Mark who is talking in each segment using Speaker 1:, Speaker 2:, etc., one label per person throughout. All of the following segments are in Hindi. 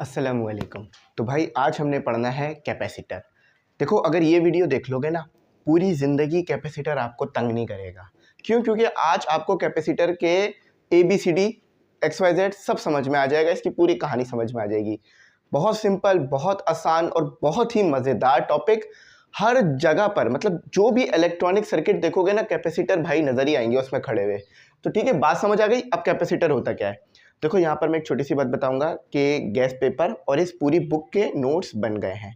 Speaker 1: अस्सलामुअलैकुम। तो भाई आज हमने पढ़ना है कैपेसिटर। देखो अगर ये वीडियो देख लोगे ना, पूरी ज़िंदगी कैपेसिटर आपको तंग नहीं करेगा। क्यों? क्योंकि आज आपको कैपेसिटर के ABCD XYZ सब समझ में आ जाएगा, इसकी पूरी कहानी समझ में आ जाएगी। बहुत सिंपल, बहुत आसान और बहुत ही मज़ेदार टॉपिक। हर जगह पर मतलब जो भी इलेक्ट्रॉनिक सर्किट देखोगे ना, कैपेसिटर भाई नज़र ही आएंगे उसमें खड़े हुए। तो ठीक है, बात समझ आ गई। अब कैपेसिटर होता क्या है देखो, यहाँ पर मैं एक छोटी सी बात बताऊंगा कि गैस पेपर और इस पूरी बुक के नोट्स बन गए हैं।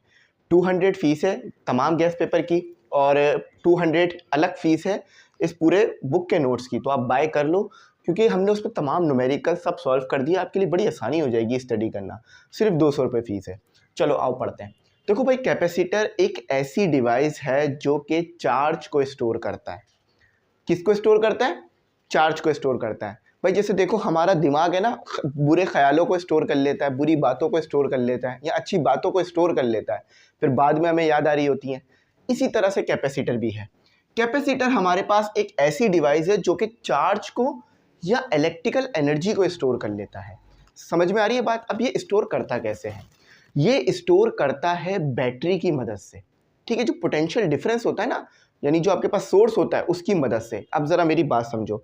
Speaker 1: 200 फीस है तमाम गैस पेपर की और 200 अलग फीस है इस पूरे बुक के नोट्स की। तो आप बाय कर लो क्योंकि हमने उस पर तमाम न्यूमेरिकल सब सॉल्व कर दिया। आपके लिए बड़ी आसानी हो जाएगी स्टडी करना। सिर्फ 200 रुपये फीस है। चलो आओ पढ़ते हैं। देखो भाई, कैपेसिटर एक ऐसी डिवाइस है जो कि चार्ज को स्टोर करता है। किसको स्टोर करता है? चार्ज को स्टोर करता है। भाई जैसे देखो, हमारा दिमाग है ना, बुरे ख्यालों को स्टोर कर लेता है, बुरी बातों को स्टोर कर लेता है या अच्छी बातों को स्टोर कर लेता है, फिर बाद में हमें याद आ रही होती हैं। इसी तरह से कैपेसिटर भी है। कैपेसिटर हमारे पास एक ऐसी डिवाइस है जो कि चार्ज को या इलेक्ट्रिकल एनर्जी को स्टोर कर लेता है। समझ में आ रही है बात? अब ये स्टोर करता कैसे है? ये स्टोर करता है बैटरी की मदद से। ठीक है, जो पोटेंशियल डिफरेंस होता है ना, यानी जो आपके पास सोर्स होता है उसकी मदद से। अब ज़रा मेरी बात समझो।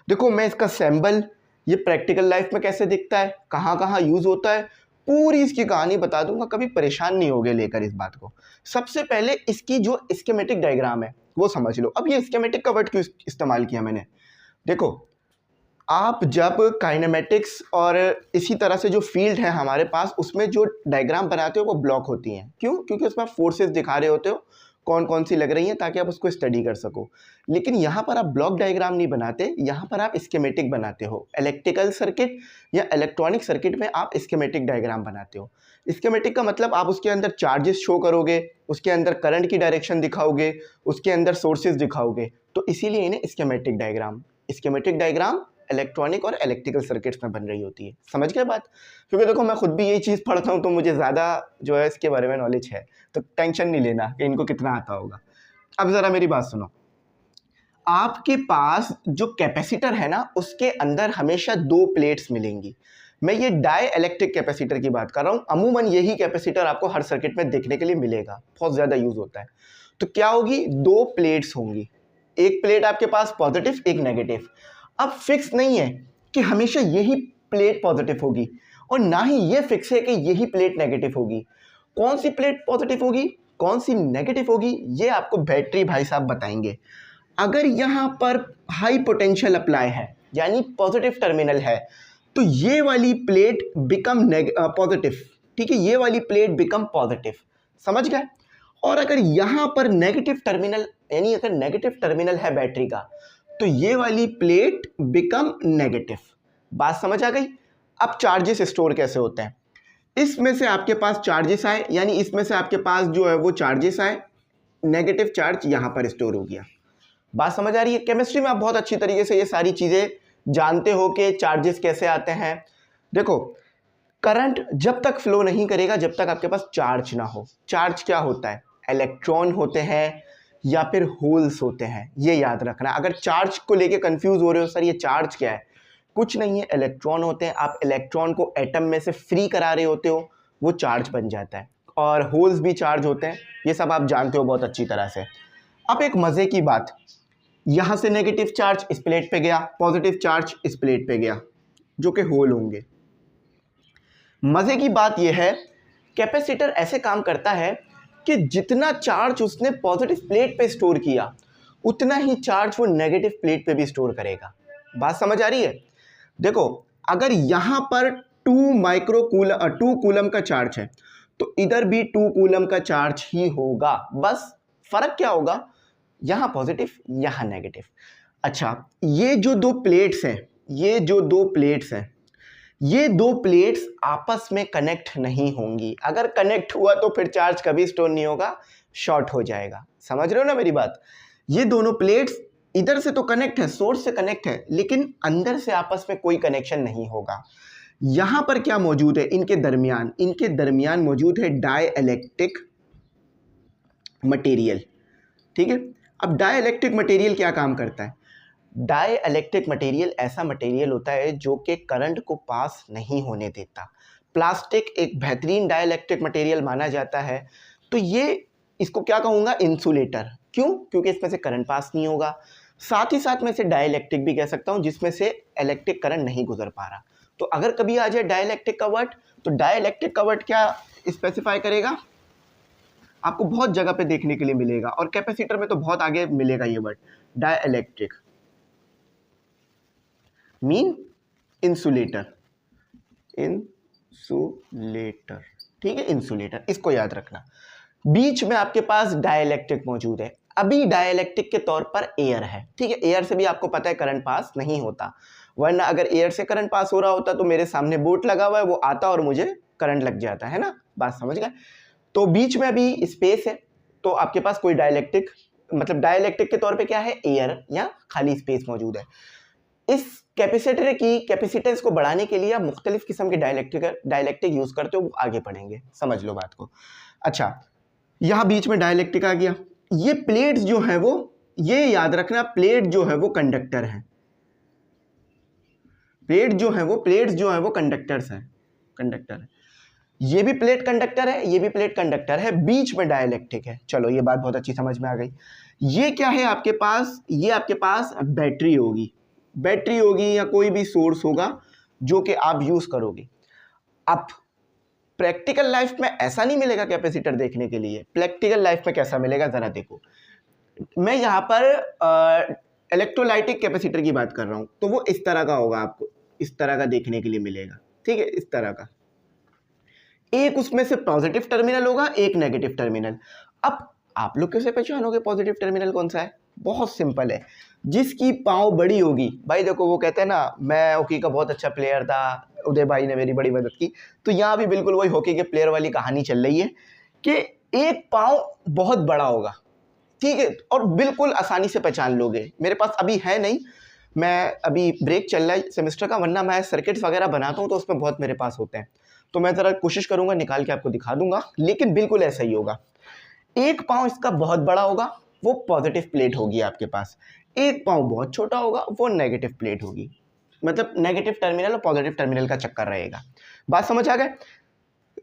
Speaker 1: देखो मैं इसका सैम्बल, ये प्रैक्टिकल लाइफ में कैसे दिखता है, कहाँ कहाँ यूज़ होता है, पूरी इसकी कहानी बता दूंगा। कभी परेशान नहीं होगे लेकर इस बात को। सबसे पहले इसकी जो स्कीमेटिक डायग्राम है वो समझ लो। अब ये स्कीमेटिक का वर्ड क्यों इस्तेमाल किया मैंने? देखो, आप जब काइनेमेटिक्स और इसी तरह से जो फील्ड है हमारे पास, उसमें जो डायग्राम बनाते हो वो ब्लॉक होती हैं। क्यों? क्योंकि उसमें आप फोर्सेस दिखा रहे होते हो कौन कौन सी लग रही हैं, ताकि आप उसको स्टडी कर सको। लेकिन यहाँ पर आप ब्लॉक डायग्राम नहीं बनाते, यहाँ पर आप स्कीमेटिक बनाते हो। इलेक्ट्रिकल सर्किट या इलेक्ट्रॉनिक सर्किट में आप स्कीमेटिक डायग्राम बनाते हो। स्कीमेटिक का मतलब आप उसके अंदर चार्जेस शो करोगे, उसके अंदर करंट की डायरेक्शन दिखाओगे, उसके अंदर सोर्सेज दिखाओगे। तो इसीलिए इन्हें स्कीमेटिक डायग्राम इलेक्ट्रॉनिक और इलेक्ट्रिकल सर्किट्स में बन रही होती है। समझ गए बात? क्योंकि देखो मैं खुद भी यही चीज़ पढ़ता हूँ तो मुझे ज़्यादा जो है इसके बारे में नॉलेज है, तो टेंशन नहीं लेना कि इनको कितना आता होगा। अब ज़रा मेरी बात सुनो। आपके पास जो कैपेसिटर है ना, उसके अंदर हमेशा दो प्लेट्स मिलेंगी। मैं ये डाई इलेक्ट्रिक कैपेसिटर की बात कर रहा हूँ। अमूमन यही कैपेसिटर आपको हर सर्किट में देखने के लिए मिलेगा, बहुत ज़्यादा यूज़ होता है। तो क्या होगी? दो प्लेट्स होंगी। एक प्लेट आपके पास पॉजिटिव, एक नेगेटिव। अब फिक्स नहीं है कि हमेशा यही प्लेट पॉजिटिव होगी और ना ही ये फिक्स है कि यही प्लेट नेगेटिव होगी। कौन सी प्लेट पॉजिटिव होगी, कौन सी नेगेटिव होगी, ये आपको बैटरी भाई साहब बताएंगे। अगर यहाँ पर हाई पोटेंशियल अप्लाई है यानी पॉजिटिव टर्मिनल है, तो ये वाली प्लेट बिकम पॉजिटिव। ठीक है, ये वाली प्लेट बिकम पॉजिटिव। समझ गए? और अगर यहाँ पर नेगेटिव टर्मिनल, यानी अगर नेगेटिव टर्मिनल है बैटरी का, तो ये वाली प्लेट बिकम नेगेटिव। बात समझ आ गई? अब चार्जेस स्टोर कैसे होते हैं? इसमें से आपके पास चार्जेस आए, यानी इसमें से आपके पास जो है वो चार्जेस आए, नेगेटिव चार्ज यहाँ पर स्टोर हो गया। बात समझ आ रही है? केमिस्ट्री में आप बहुत अच्छी तरीके से ये सारी चीज़ें जानते हो कि चार्जेस कैसे आते हैं। देखो, करंट जब तक फ्लो नहीं करेगा जब तक आपके पास चार्ज ना हो। चार्ज क्या होता है? इलेक्ट्रॉन होते हैं या फिर होल्स होते हैं, ये याद रखना। अगर चार्ज को लेके कंफ्यूज हो रहे हो, सर ये चार्ज क्या है, कुछ नहीं है, इलेक्ट्रॉन होते हैं। आप इलेक्ट्रॉन को एटम में से फ्री करा रहे होते हो, वो चार्ज बन जाता है। और होल्स भी चार्ज होते हैं, ये सब आप जानते हो बहुत अच्छी तरह से। अब एक मज़े की बात, यहाँ से नेगेटिव चार्ज इस प्लेट पे गया, पॉजिटिव चार्ज इस प्लेट पे गया, जो कि होल होंगे। मज़े की बात यह है, कैपेसिटर ऐसे काम करता है कि जितना चार्ज उसने पॉजिटिव प्लेट पे स्टोर किया, उतना ही चार्ज वो नेगेटिव प्लेट पे भी स्टोर करेगा। बात समझ आ रही है? देखो, अगर यहाँ पर 2 कूलम का चार्ज है, तो इधर भी 2 कूलम का चार्ज ही होगा। बस फर्क क्या होगा? यहाँ पॉजिटिव, यहाँ नेगेटिव। अच्छा, ये जो दो प्लेट्स हैं, ये दो प्लेट्स आपस में कनेक्ट नहीं होंगी। अगर कनेक्ट हुआ तो फिर चार्ज कभी स्टोर नहीं होगा, शॉर्ट हो जाएगा। समझ रहे हो ना मेरी बात? ये दोनों प्लेट्स इधर से तो कनेक्ट है, सोर्स से कनेक्ट है, लेकिन अंदर से आपस में कोई कनेक्शन नहीं होगा। यहां पर क्या मौजूद है? इनके दरमियान मौजूद है डाई इलेक्ट्रिक मटेरियल। ठीक है, अब डाई इलेक्ट्रिक मटेरियल क्या काम करता है? डाई इलेक्ट्रिक मटेरियल ऐसा मटेरियल होता है जो कि करंट को पास नहीं होने देता। प्लास्टिक एक बेहतरीन डाइलेक्ट्रिक मटेरियल माना जाता है, तो ये इसको क्या कहूँगा, इंसुलेटर। क्यों? क्योंकि इसमें से करंट पास नहीं होगा। साथ ही साथ मैं इसे डाइलेक्ट्रिक भी कह सकता हूँ, जिसमें से इलेक्ट्रिक करंट नहीं गुजर पा रहा। तो अगर कभी आ जाए डाइलेक्ट्रिक का वर्ड, तो डाइलेक्ट्रिक का वर्ड क्या स्पेसिफाई करेगा, आपको बहुत जगह पे देखने के लिए मिलेगा, और कैपेसिटर में तो बहुत आगे मिलेगा ये word. Dielectric mean insulator, insulator, ठीक है, इंसुलेटर, इसको याद रखना। बीच में आपके पास डाइलेक्ट्रिक मौजूद है। अभी डाइलेक्ट्रिक के तौर पर एयर है, ठीक है। एयर से भी आपको पता है करंट पास नहीं होता, वरना अगर एयर से करंट पास हो रहा होता तो मेरे सामने बोट लगा हुआ है, वो आता और मुझे करंट लग जाता है ना, बात समझ गए। तो बीच में अभी स्पेस है, तो आपके पास कोई डाइलेक्ट्रिक, मतलब डाइलेक्ट्रिक के तौर पे क्या है, एयर या खाली स्पेस मौजूद है। इस कैपेसिटर की कैपेसिटेंस को बढ़ाने के लिए आप मुख्तलिफ किस्म के डाइलेक्ट्रिक यूज करते हो, वो आगे पढ़ेंगे, समझ लो बात को। अच्छा, यहाँ बीच में डाइलेक्ट्रिक आ गया। ये प्लेट्स जो है वो, ये याद रखना, प्लेट जो है वो कंडक्टर है, प्लेट्स जो है वो कंडक्टर्स हैं, कंडक्टर है। ये भी प्लेट कंडक्टर है, ये भी प्लेट कंडक्टर है, बीच में डाइलेक्ट्रिक है। चलो ये बात बहुत अच्छी समझ में आ गई। ये क्या है आपके पास, ये आपके पास बैटरी होगी, बैटरी होगी या कोई भी सोर्स होगा जो कि आप यूज करोगे। अब प्रैक्टिकल लाइफ में ऐसा नहीं मिलेगा कैपेसिटर देखने के लिए। प्रैक्टिकल लाइफ में कैसा मिलेगा जरा देखो, मैं यहाँ पर इलेक्ट्रोलाइटिक कैपेसिटर की बात कर रहा हूँ, तो वो इस तरह का होगा, आपको इस तरह का देखने के लिए मिलेगा, ठीक है, इस तरह का। एक उसमें से पॉजिटिव टर्मिनल होगा, एक नेगेटिव टर्मिनल। अब आप लोग कैसे पहचानोगे पॉजिटिव टर्मिनल कौन सा है? बहुत सिंपल है, जिसकी पाँव बड़ी होगी। भाई देखो, वो कहते हैं ना, मैं हॉकी का बहुत अच्छा प्लेयर था, उदय भाई ने मेरी बड़ी मदद की। तो यहाँ भी बिल्कुल वही हॉकी के प्लेयर वाली कहानी चल रही है कि एक पाँव बहुत बड़ा होगा, ठीक है, और बिल्कुल आसानी से पहचान लोगे। मेरे पास अभी है नहीं, मैं अभी ब्रेक चल रहा है सेमेस्टर का, वरना मैं सर्किट्स वगैरह बनाता हूँ तो उसमें बहुत मेरे पास होते हैं, तो मैं ज़रा कोशिश करूँगा निकाल के आपको दिखा दूंगा, लेकिन बिल्कुल ऐसा ही होगा। एक पाँव इसका बहुत बड़ा होगा, वो पॉजिटिव प्लेट होगी आपके पास। एक पाँव बहुत छोटा होगा, वो नेगेटिव प्लेट होगी। मतलब नेगेटिव टर्मिनल और पॉजिटिव टर्मिनल का चक्कर रहेगा। बात समझ आ गए?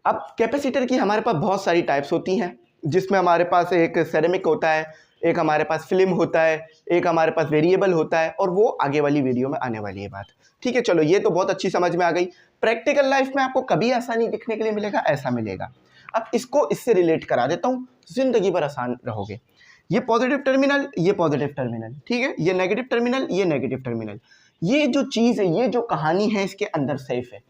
Speaker 1: अब कैपेसिटर की हमारे पास बहुत सारी टाइप्स होती हैं, जिसमें हमारे पास एक सेरेमिक होता है, एक हमारे पास फिल्म होता है, एक हमारे पास वेरिएबल होता है, और वो आगे वाली वीडियो में आने वाली है बात, ठीक है। चलो ये तो बहुत अच्छी समझ में आ गई। प्रैक्टिकल लाइफ में आपको कभी ऐसा नहीं दिखने के लिए मिलेगा, ऐसा मिलेगा। अब इसको इससे रिलेट करा देता हूँ, जिंदगी भर आसान रहोगे। ये पॉजिटिव टर्मिनल, ये पॉजिटिव टर्मिनल, ठीक है, ये नेगेटिव टर्मिनल, ये नेगेटिव टर्मिनल। ये जो चीज़ है, ये जो कहानी है, इसके अंदर सेफ है।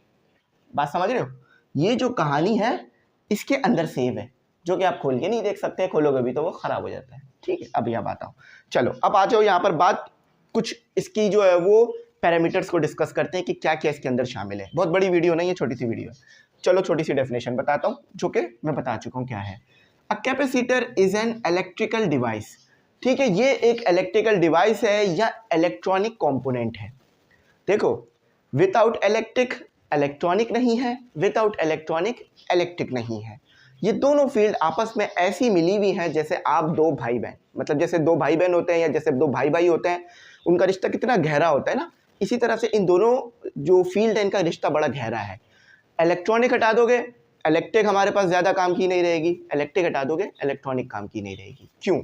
Speaker 1: बात समझ रहे हो? ये जो कहानी है इसके अंदर सेव है, जो कि आप खोल के नहीं देख सकते, खोलोगे भी तो वो खराब हो जाता है, ठीक है। अब यहाँ बात आओ, चलो अब आ जाओ यहाँ पर बात कुछ इसकी जो है वो पैरामीटर्स को डिस्कस करते हैं कि क्या क्या इसके अंदर शामिल है। बहुत बड़ी वीडियो नहीं है, छोटी सी वीडियो है। चलो छोटी सी डेफिनेशन बताता हूँ, जो कि मैं बता चुका हूँ क्या है। A capacitor is an electrical device, ठीक है, ये एक इलेक्ट्रिकल डिवाइस है या इलेक्ट्रॉनिक कंपोनेंट है। देखो, विदाउट इलेक्ट्रिक इलेक्ट्रॉनिक नहीं है, विदाउट इलेक्ट्रॉनिक इलेक्ट्रिक नहीं है। ये दोनों फील्ड आपस में ऐसी मिली हुई हैं जैसे आप दो भाई बहन, मतलब जैसे दो भाई बहन होते हैं या जैसे दो भाई भाई होते हैं, उनका रिश्ता कितना गहरा होता है ना, इसी तरह से इन दोनों जो फील्ड है इनका रिश्ता बड़ा गहरा है। इलेक्ट्रॉनिक हटा दोगे, इलेक्ट्रिक हमारे पास ज़्यादा काम की नहीं रहेगी, इलेक्ट्रिक हटा दोगे, इलेक्ट्रॉनिक काम की नहीं रहेगी। क्यों?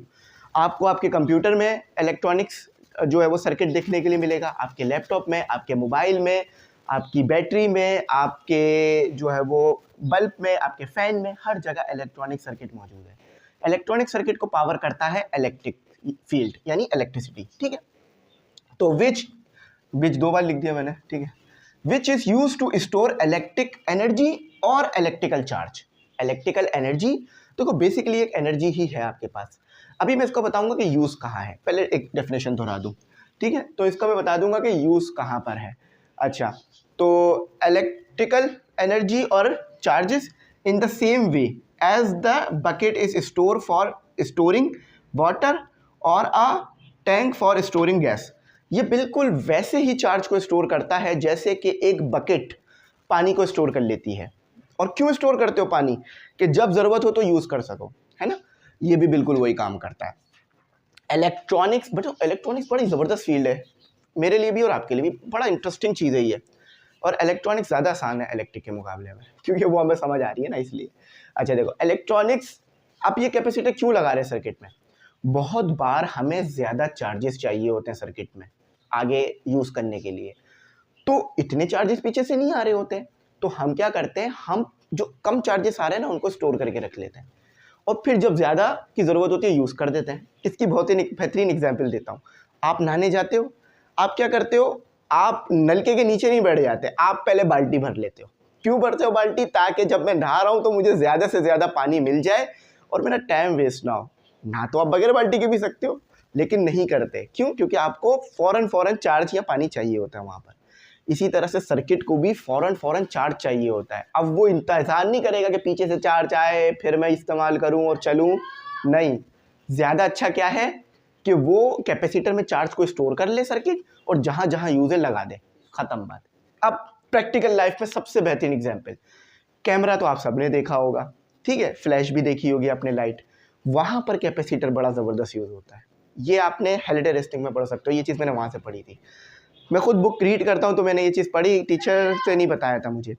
Speaker 1: आपको आपके कंप्यूटर में इलेक्ट्रॉनिक्स जो है वो सर्किट देखने के लिए मिलेगा, आपके लैपटॉप में, आपके मोबाइल में, आपकी बैटरी में, आपके जो है वो बल्ब में, आपके फैन में, हर जगह इलेक्ट्रॉनिक सर्किट मौजूद है। इलेक्ट्रॉनिक सर्किट को पावर करता है इलेक्ट्रिक फील्ड यानी इलेक्ट्रिसिटी, ठीक है। तो विच दो बार लिख दिया मैंने, ठीक है। Which is use to store electric energy और इलेक्ट्रिकल चार्ज। इलेक्ट्रिकल एनर्जी देखो बेसिकली एक एनर्जी ही है आपके पास। अभी मैं इसको बताऊंगा कि यूज कहाँ है, पहले एक डेफिनेशन दोहरा दूं, ठीक है। तो इसका मैं बता दूंगा कि यूज कहाँ पर है। अच्छा, तो इलेक्ट्रिकल एनर्जी और charges in the same way as the bucket is store for storing water और a tank for storing gas. ये बिल्कुल वैसे ही चार्ज को स्टोर करता है जैसे कि एक बकेट पानी को स्टोर कर लेती है। और क्यों स्टोर करते हो पानी? कि जब ज़रूरत हो तो यूज़ कर सको, है ना। ये भी बिल्कुल वही काम करता है। इलेक्ट्रॉनिक्स बड़ी ज़बरदस्त फील्ड है, मेरे लिए भी और आपके लिए भी बड़ा इंटरेस्टिंग चीज़ है ये। और इलेक्ट्रॉनिक्स ज़्यादा आसान है इलेक्ट्रिक के मुकाबले में, क्योंकि वो हमें समझ आ रही है ना इसलिए। अच्छा देखो इलेक्ट्रॉनिक्स, आप ये कैपेसिटर क्यों लगा रहे हैं सर्किट में? बहुत बार हमें ज़्यादा चार्जेस चाहिए होते हैं सर्किट में आगे यूज़ करने के लिए, तो इतने चार्जेस पीछे से नहीं आ रहे होते, तो हम क्या करते हैं, हम जो कम चार्जेस आ रहे हैं ना उनको स्टोर करके रख लेते हैं और फिर जब ज़्यादा की ज़रूरत होती है यूज़ कर देते हैं। इसकी बहुत ही बेहतरीन एग्जाम्पल देता हूँ। आप नहाने जाते हो, आप क्या करते हो, आप नलके के नीचे नहीं बैठ जाते, आप पहले बाल्टी भर लेते हो। क्यों भरते हो बाल्टी? ताकि जब मैं नहा रहा हूँ तो मुझे ज़्यादा से ज़्यादा पानी मिल जाए और मेरा टाइम वेस्ट ना हो। ना तो आप बगैर बाल्टी के पी सकते हो, लेकिन नहीं करते। क्यों? क्योंकि आपको फ़ौरन चार्ज या पानी चाहिए होता है वहाँ पर। इसी तरह से सर्किट को भी फ़ौरन चार्ज चाहिए होता है। अब वो इंतज़ार नहीं करेगा कि पीछे से चार्ज आए फिर मैं इस्तेमाल करूं और चलूं, नहीं। ज़्यादा अच्छा क्या है कि वो कैपेसिटर में चार्ज को स्टोर कर ले सर्किट और जहां जहां यूज़ है लगा दे, ख़त्म बात। अब प्रैक्टिकल लाइफ में सबसे बेहतरीन एग्जाम्पल, कैमरा तो आप सबने देखा होगा, ठीक है, फ्लैश भी देखी होगी आपने, लाइट, वहाँ पर कैपेसिटर बड़ा ज़बरदस्त यूज़ होता है। ये आपने हेलिडे रेस्टिंग में पढ़ सकते हो, ये चीज़ मैंने वहाँ से पढ़ी थी। मैं खुद बुक रीड करता हूँ तो मैंने ये चीज़ पढ़ी, टीचर से नहीं बताया था मुझे।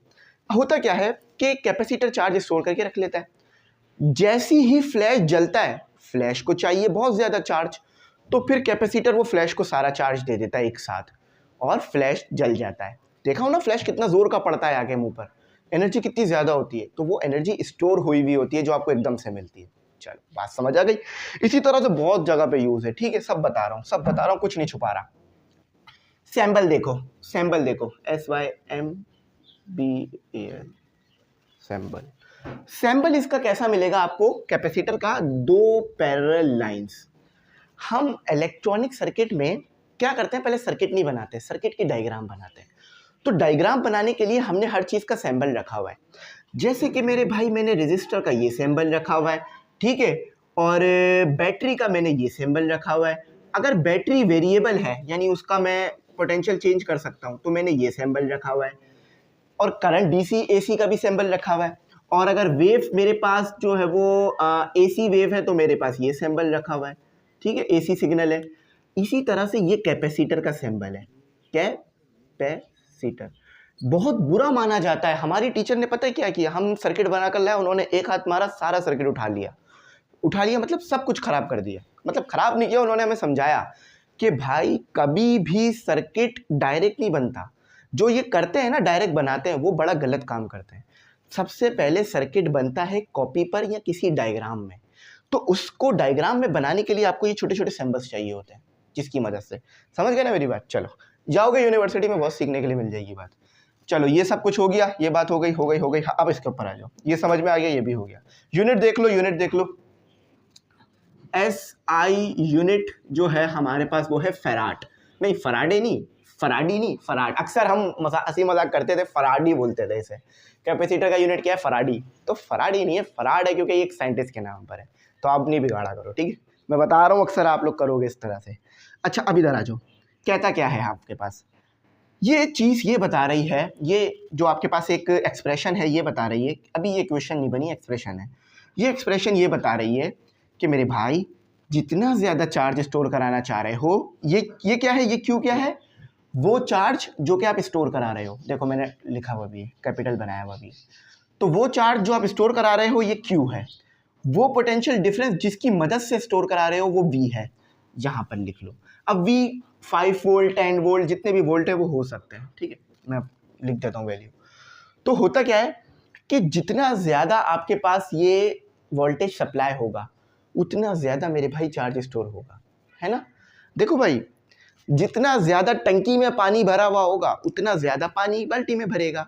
Speaker 1: होता क्या है कि कैपेसिटर चार्ज स्टोर करके रख लेता है, जैसी ही फ्लैश जलता है, फ्लैश को चाहिए बहुत ज़्यादा चार्ज, तो फिर कैपेसिटर वो फ्लैश को सारा चार्ज दे देता है एक साथ और फ्लैश जल जाता है। देखा हो ना फ्लैश कितना ज़ोर का पड़ता है आगे मुंह पर, एनर्जी कितनी ज़्यादा होती है, तो वो एनर्जी स्टोर हुई हुई होती है जो आपको एकदम से मिलती है। चलो बात समझ आ गई। इसी तरह से बहुत जगह पे यूज़ है, ठीक है, सब बता रहा हूँ, कुछ नहीं छुपा रहा। सैंपल देखो, SYMBAL, सैंपल इसका कैसा मिलेगा आपको? कैपेसिटर का दो पैरेलल लाइंस। हम इलेक्ट्रॉनिक सर्किट में क्या करते हैं, पहले सर्किट नहीं बनाते, सर्किट की डायग्राम बनाते हैं। तो डायग्राम बनाने के लिए हमने हर चीज़ का सैंपल रखा हुआ है। जैसे कि मेरे भाई मैंने रेजिस्टर का ये सैंपल रखा हुआ है, ठीक है, और बैटरी का मैंने ये सैंपल रखा हुआ है। अगर बैटरी वेरिएबल है यानी उसका मैं पोटेंशियल चेंज कर सकता हूँ तो मैंने ये सैंपल रखा हुआ है, और करंट डीसी एसी का भी सैंपल रखा हुआ है। और अगर वेव मेरे पास जो है वो एसी वेव है तो मेरे पास ये सैंपल रखा हुआ है, ठीक है, एसी सिग्नल है। इसी तरह से ये कैपेसिटर का सैंपल है, कैपेसिटर। बहुत बुरा माना जाता है, हमारी टीचर ने पता है क्या किया, हम सर्किट बना कर लाए, उन्होंने एक हाथ मारा, सारा सर्किट उठा लिया मतलब सब कुछ खराब कर दिया। मतलब खराब नहीं किया, उन्होंने हमें समझाया कि भाई कभी भी सर्किट डायरेक्ट नहीं बनता। जो ये करते हैं ना, डायरेक्ट बनाते हैं, वो बड़ा गलत काम करते हैं। सबसे पहले सर्किट बनता है कॉपी पर या किसी डायग्राम में, तो उसको डायग्राम में बनाने के लिए आपको ये छोटे छोटे सिंबल्स चाहिए होते हैं, जिसकी मदद से, समझ गए ना मेरी बात? चलो जाओगे यूनिवर्सिटी में बहुत सीखने के लिए मिल जाएगी बात। चलो ये सब कुछ हो गया, ये बात हो गई। हाँ, अब इसके ऊपर आ जाओ, ये समझ में आ गया, ये भी हो गया। यूनिट देख लो, SI यूनिट जो है हमारे पास वो है फैराड, नहीं फराडे नहीं, फराडी नहीं, फराड। अक्सर हम हंसी मजाक करते थे, फराडी बोलते थे इसे। कैपेसिटर का यूनिट क्या है? फराडी। तो फराडी नहीं है, फराड है, क्योंकि एक साइंटिस्ट के नाम पर है। तो आप नहीं बिगाड़ा करो, ठीक है, मैं बता रहा हूँ, अक्सर आप लोग करोगे इस तरह से। अच्छा अब इधर आ जाओ, कहता क्या है आपके पास, ये चीज़ ये बता रही है, ये जो आपके पास एक एक्सप्रेशन है ये बता रही है, अभी ये क्वेश्चन नहीं बनी, एक्सप्रेशन है। ये एक्सप्रेशन ये बता रही है कि मेरे भाई जितना ज़्यादा चार्ज स्टोर कराना चाह रहे हो, ये क्या है, ये क्यू क्या है? वो चार्ज जो कि आप स्टोर करा रहे हो, देखो मैंने लिखा हुआ भी है, कैपिटल बनाया हुआ भी है। तो वो चार्ज जो आप स्टोर करा रहे हो ये क्यू है, वो पोटेंशियल डिफरेंस जिसकी मदद से स्टोर करा रहे हो वो वी है, यहाँ पर लिख लो। अब वी 5 वोल्ट 10 वोल्ट जितने भी वोल्ट है वो हो सकते हैं, ठीक है, मैं लिख देता हूँ वैल्यू। तो होता क्या है कि जितना ज़्यादा आपके पास ये वोल्टेज सप्लाई होगा उतना ज़्यादा मेरे भाई चार्ज स्टोर होगा, है ना? देखो भाई, जितना ज़्यादा टंकी में पानी भरा हुआ होगा उतना ज़्यादा पानी बाल्टी में भरेगा,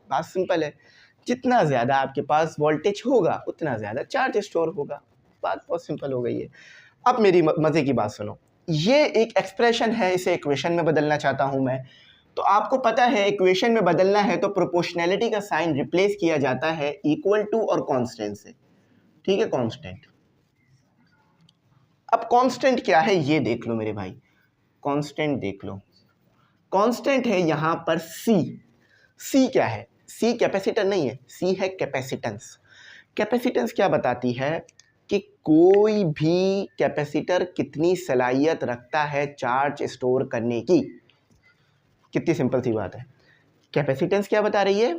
Speaker 1: बात सिंपल है। जितना ज़्यादा आपके पास वोल्टेज होगा उतना ज़्यादा चार्ज स्टोर होगा, बात बहुत सिंपल हो गई है। अब मेरी मज़े की बात सुनो, ये एक एक्सप्रेशन है, इसे इक्वेशन में बदलना चाहता हूँ मैं। तो आपको पता है इक्वेशन में बदलना है तो प्रोपोर्शनैलिटी का साइन रिप्लेस किया जाता है इक्वल टू और कांस्टेंट से, ठीक है, कांस्टेंट। अब कांस्टेंट क्या है ये देख लो मेरे भाई, कांस्टेंट देख लो, कांस्टेंट है यहाँ पर सी क्या है? सी कैपेसिटर नहीं है, सी है कैपेसिटेंस। कैपेसिटेंस क्या बताती है कि कोई भी कैपेसिटर कितनी सलाहियत रखता है चार्ज स्टोर करने की। कितनी सिंपल सी बात है, कैपेसिटेंस क्या बता रही है?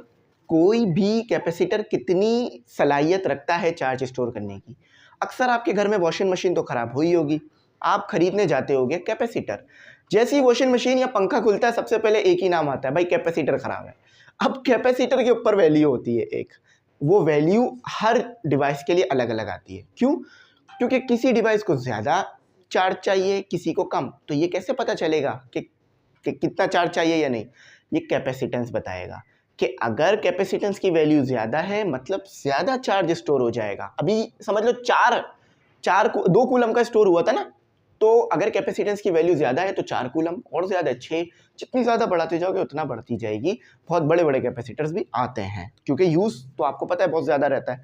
Speaker 1: कोई भी कैपेसिटर कितनी सलाहियत रखता है चार्ज स्टोर करने की। अक्सर आपके घर में वॉशिंग मशीन तो ख़राब हुई होगी, आप खरीदने जाते होगे कैपेसिटर। जैसे ही वॉशिंग मशीन या पंखा खुलता है सबसे पहले एक ही नाम आता है, भाई कैपेसिटर ख़राब है। अब कैपेसिटर के ऊपर वैल्यू होती है एक, वो वैल्यू हर डिवाइस के लिए अलग अलग आती है। क्यों? क्योंकि किसी डिवाइस को ज़्यादा चार्ज चाहिए, किसी को कम। तो ये कैसे पता चलेगा कि कितना चार्ज चाहिए या नहीं? ये कैपेसिटेंस बताएगा कि अगर कैपेसिटेंस की वैल्यू ज़्यादा है मतलब ज़्यादा चार्ज स्टोर हो जाएगा। अभी समझ लो 2 कूलम का स्टोर हुआ था ना, तो अगर कैपेसिटेंस की वैल्यू ज़्यादा है तो 4 कूलम और ज़्यादा 6, जितनी ज़्यादा बढ़ाते जाओगे उतना बढ़ती जाएगी। बहुत बड़े बड़े कैपेसिटर्स भी आते हैं क्योंकि यूज़ तो आपको पता है बहुत ज़्यादा रहता है।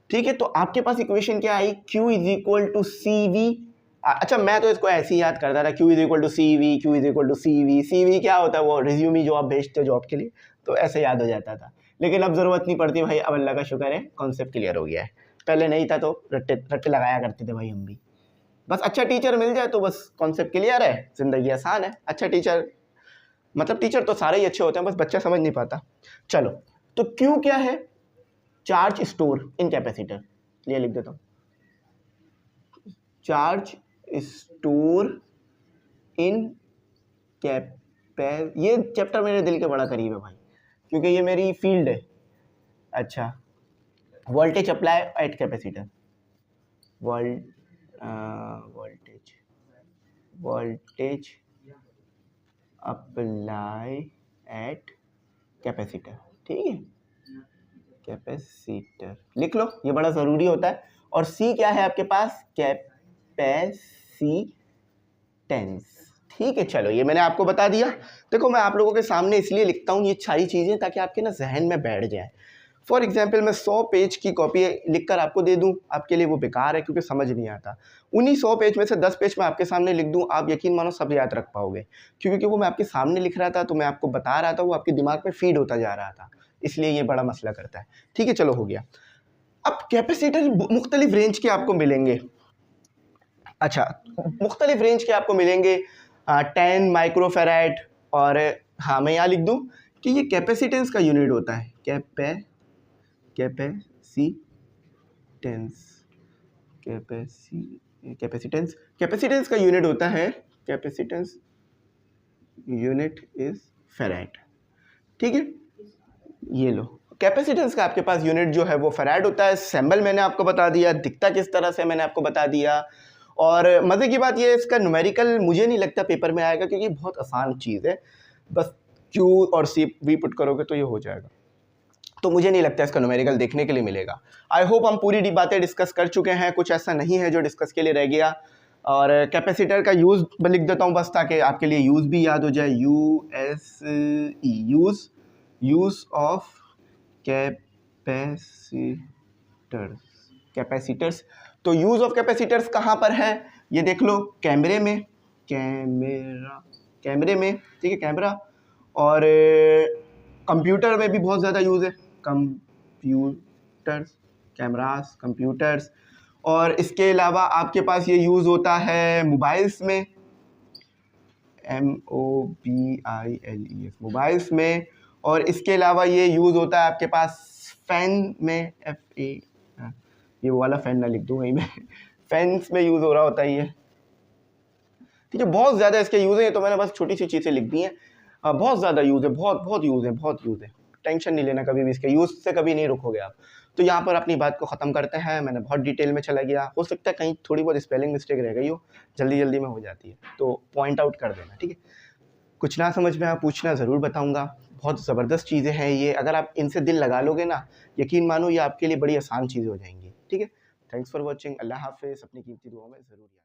Speaker 1: ठीक है, तो आपके पास इक्वेशन क्या आई? Q is equal to C V. अच्छा, मैं तो इसको ऐसे ही याद करता था, Q is equal to C V, Q is equal to C V. C V क्या होता है? वो रिज्यूमी जो आप भेजते हो जॉब के लिए, तो ऐसे याद हो जाता था। लेकिन अब ज़रूरत नहीं पड़ती भाई, अब अल्लाह का शुक्र है कॉन्सेप्ट क्लियर हो गया है। पहले नहीं था तो रट्टे रट्टे लगाया करते थे भाई हम भी। बस अच्छा टीचर मिल जाए तो बस कॉन्सेप्ट क्लियर है, ज़िंदगी आसान है। अच्छा टीचर मतलब टीचर तो सारे ही अच्छे होते हैं, बस बच्चा समझ नहीं पाता। चलो, तो Q क्या है? Charge store in capacitor. ये लिख देता हूँ, चार्ज स्टोर इन ये चैप्टर मेरे दिल के बड़ा करीब है भाई, क्योंकि ये मेरी फील्ड है। अच्छा, voltage apply eight capacitor, voltage apply eight capacitor. ठीक है, कैपेसिटर लिख लो, ये बड़ा ज़रूरी होता है। और सी क्या है आपके पास? कैपेसिटेंस। ठीक है, चलो ये मैंने आपको बता दिया। देखो, मैं आप लोगों के सामने इसलिए लिखता हूँ ये सारी चीज़ें ताकि आपके ना जहन में बैठ जाए। फॉर एग्जाम्पल, मैं 100 पेज की कॉपी लिख कर आपको दे दूँ, आपके लिए वो बेकार है क्योंकि समझ नहीं आता। उन्हीं 100 पेज में से 10 पेज मैं आपके सामने लिख दूँ, आप यकीन मानो सब याद रख पाओगे, क्योंकि वो मैं आपके सामने लिख रहा था तो मैं आपको बता रहा था, वो आपके दिमाग में फीड होता जा रहा था, इसलिए ये बड़ा मसला करता है। ठीक है, चलो हो गया। अब कैपेसिटर मुख्तलिफ रेंज के आपको मिलेंगे। अच्छा, मुख्तलिफ रेंज के आपको मिलेंगे 10 माइक्रोफेराड। और हाँ, मैं यहाँ लिख दूँ कि ये कैपेसिटेंस का यूनिट होता है, कैपेसिटेंस का यूनिट होता है, कैपेसिटेंस यूनिट इज फेराड। ठीक है, ये लो, कैपेसिटेंस का आपके पास यूनिट जो है वो फेराड होता है। सिंबल मैंने आपको बता दिया, दिखता किस तरह से मैंने आपको बता दिया। और मज़े की बात ये है, इसका न्यूमेरिकल मुझे नहीं लगता पेपर में आएगा, क्योंकि बहुत आसान चीज़ है, बस Q और C V पुट करोगे तो ये हो जाएगा। तो मुझे नहीं लगता इसका न्यूमेरिकल देखने के लिए मिलेगा। आई होप हम पूरी बातें डिस्कस कर चुके हैं, कुछ ऐसा नहीं है जो डिस्कस के लिए रह गया। और कैपेसिटर का यूज़ मैं लिख देता हूँ बस, ताकि आपके लिए यूज़ भी याद हो जाए। Use of capacitors. तो यूज़ ऑफ कैपेसिटर्स कहाँ पर है? ये देख लो, कैमरे में, ठीक है, कैमरा। और कंप्यूटर में भी बहुत ज़्यादा यूज़ है, कैमरास, कंप्यूटर्स। और इसके अलावा आपके पास ये यूज़ होता है मोबाइल्स में, MOBILES, मोबाइल्स में। और इसके अलावा ये यूज़ होता है आपके पास फैन में, FA, ये वाला फ़ैन ना लिख दूँ वहीं में, फैंस में यूज़ हो रहा होता है ये। ठीक है, बहुत ज़्यादा इसके यूज़ हैं, तो मैंने बस छोटी सी चीज़ें लिख दी हैं। बहुत ज़्यादा यूज़ है, बहुत यूज़ है। टेंशन नहीं लेना कभी भी, इसके यूज़ से कभी नहीं रुकोगे आप। तो यहाँ पर अपनी बात को ख़त्म करते हैं। मैंने बहुत डिटेल में चला गया, हो सकता है कहीं थोड़ी बहुत स्पेलिंग मिस्टेक रह गई हो, जल्दी में हो जाती है, तो पॉइंट आउट कर देना। ठीक है, कुछ ना समझ में आप पूछना, ज़रूर बताऊँगा। बहुत ज़बरदस्त चीज़ें हैं ये, अगर आप इनसे दिल लगा लोगे ना, यकीन मानो ये आपके लिए बड़ी आसान चीज़ें हो जाएंगी। ठीक है, थैंक्स फॉर वॉचिंग। अल्लाह हाफ़िज़। अपनी कीमती दुआओं में ज़रूर याद